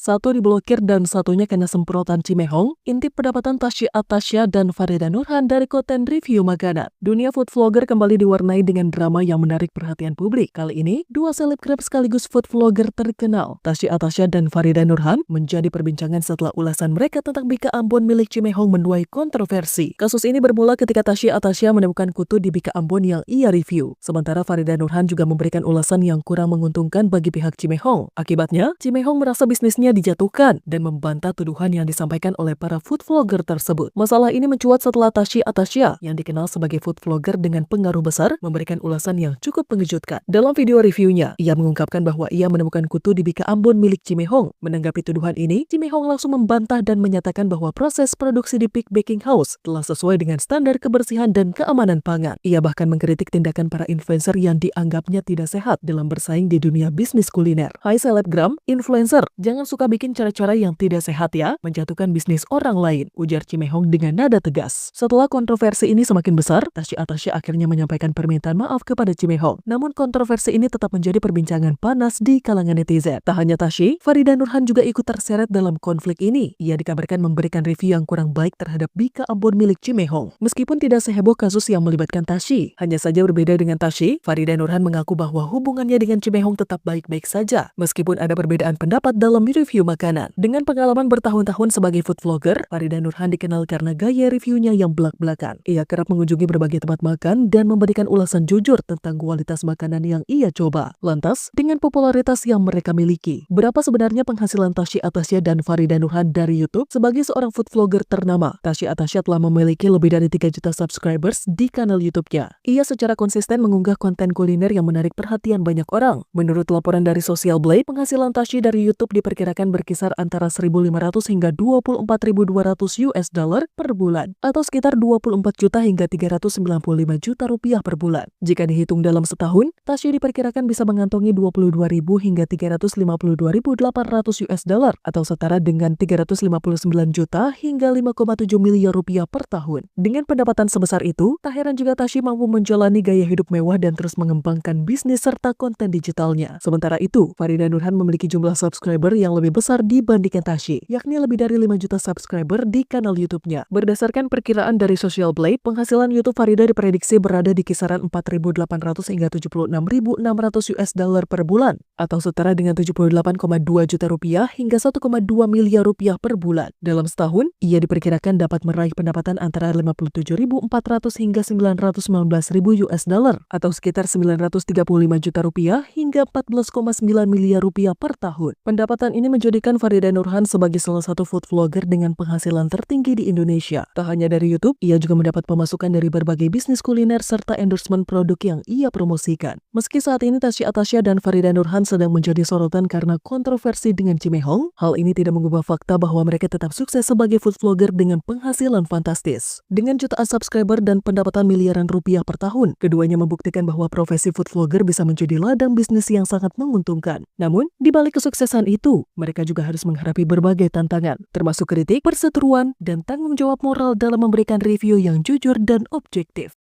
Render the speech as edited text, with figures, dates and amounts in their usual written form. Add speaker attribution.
Speaker 1: Satu diblokir dan satunya kena semprotan Cimehong. Intip pendapatan Tasya Atasya dan Farida Nurhan dari konten review makanan. Dunia food vlogger kembali diwarnai dengan drama yang menarik perhatian publik. Kali ini, dua selebgram sekaligus food vlogger terkenal, Tasya Atasya dan Farida Nurhan, menjadi perbincangan setelah ulasan mereka tentang Bika Ambon milik Cimehong menuai kontroversi. Kasus ini bermula ketika Tasya Atasya menemukan kutu di Bika Ambon yang ia review. Sementara Farida Nurhan juga memberikan ulasan yang kurang menguntungkan bagi pihak Cimehong. Akibatnya, Cimehong merasa bisnisnya dijatuhkan dan membantah tuduhan yang disampaikan oleh para food vlogger tersebut. Masalah ini mencuat setelah Tasya Atasya, yang dikenal sebagai food vlogger dengan pengaruh besar, memberikan ulasan yang cukup mengejutkan. Dalam video reviewnya, ia mengungkapkan bahwa ia menemukan kutu di Bika Ambon milik Cimehong. Menanggapi tuduhan ini, Cimehong langsung membantah dan menyatakan bahwa proses produksi di Peak Baking House telah sesuai dengan standar kebersihan dan keamanan pangan. Ia bahkan mengkritik tindakan para influencer yang dianggapnya tidak sehat dalam bersaing di dunia bisnis kuliner. Hai selebgram, influencer, jangan suka bikin cara-cara yang tidak sehat ya, menjatuhkan bisnis orang lain, ujar Cimehong dengan nada tegas. Setelah kontroversi ini semakin besar, Tasya Atasya akhirnya menyampaikan permintaan maaf kepada Cimehong. Namun kontroversi ini tetap menjadi perbincangan panas di kalangan netizen. Tak hanya Tasya, Farida Nurhan juga ikut terseret dalam konflik ini. Ia dikabarkan memberikan review yang kurang baik terhadap Bika Ambon milik Cimehong. Meskipun tidak seheboh kasus yang melibatkan Tasya, hanya saja berbeda dengan Tasya, Farida Nurhan mengaku bahwa hubungannya dengan Cimehong tetap baik-baik saja, meskipun ada perbedaan pendapat dalam review makanan. Dengan pengalaman bertahun-tahun sebagai food vlogger, Farida Nurhan dikenal karena gaya reviewnya yang belak-belakan. Ia kerap mengunjungi berbagai tempat makan dan memberikan ulasan jujur tentang kualitas makanan yang ia coba. Lantas, dengan popularitas yang mereka miliki, berapa sebenarnya penghasilan Tasya Atasya dan Farida Nurhan dari YouTube? Sebagai seorang food vlogger ternama, Tasya Atasya telah memiliki lebih dari 3 juta subscribers di kanal YouTube-nya. Ia secara konsisten mengunggah konten kuliner yang menarik perhatian banyak orang. Menurut laporan dari Social Blade, penghasilan Tasya dari YouTube diperkirakan berkisar antara 1.500 hingga 24.200 US dollar per bulan, atau sekitar 24 juta hingga 395 juta rupiah per bulan. Jika dihitung dalam setahun, Tasya diperkirakan bisa mengantongi 22.000 hingga 352.800 US dollar, atau setara dengan 359 juta hingga 5,7 miliar rupiah per tahun. Dengan pendapatan sebesar itu, tak heran juga Tasya mampu menjalani gaya hidup mewah dan terus mengembangkan bisnis serta konten digitalnya. Sementara itu, Farida Nurhan memiliki jumlah subscriber yang lebih besar dibandingkan Tasya, yakni lebih dari 5 juta subscriber di kanal YouTube-nya. Berdasarkan perkiraan dari Social Blade, penghasilan YouTube Farida diprediksi berada di kisaran 4.800 hingga 76.600 US dollar per bulan, atau setara dengan 78,2 juta rupiah hingga 1,2 miliar rupiah per bulan. Dalam setahun, ia diperkirakan dapat meraih pendapatan antara 57.400 hingga 919.000 US dollar, atau sekitar 935 juta rupiah hingga 14,9 miliar rupiah per tahun. Pendapatan ini menjadikan Farida Nurhan sebagai salah satu food vlogger dengan penghasilan tertinggi di Indonesia. Tak hanya dari YouTube, ia juga mendapat pemasukan dari berbagai bisnis kuliner serta endorsement produk yang ia promosikan. Meski saat ini Tasya Atasya dan Farida Nurhan sedang menjadi sorotan karena kontroversi dengan Cimehong, hal ini tidak mengubah fakta bahwa mereka tetap sukses sebagai food vlogger dengan penghasilan fantastis. Dengan jutaan subscriber dan pendapatan miliaran rupiah per tahun, keduanya membuktikan bahwa profesi food vlogger bisa menjadi ladang bisnis yang sangat menguntungkan. Namun, di balik kesuksesan itu, mereka juga harus menghadapi berbagai tantangan, termasuk kritik, perseteruan, dan tanggung jawab moral dalam memberikan review yang jujur dan objektif.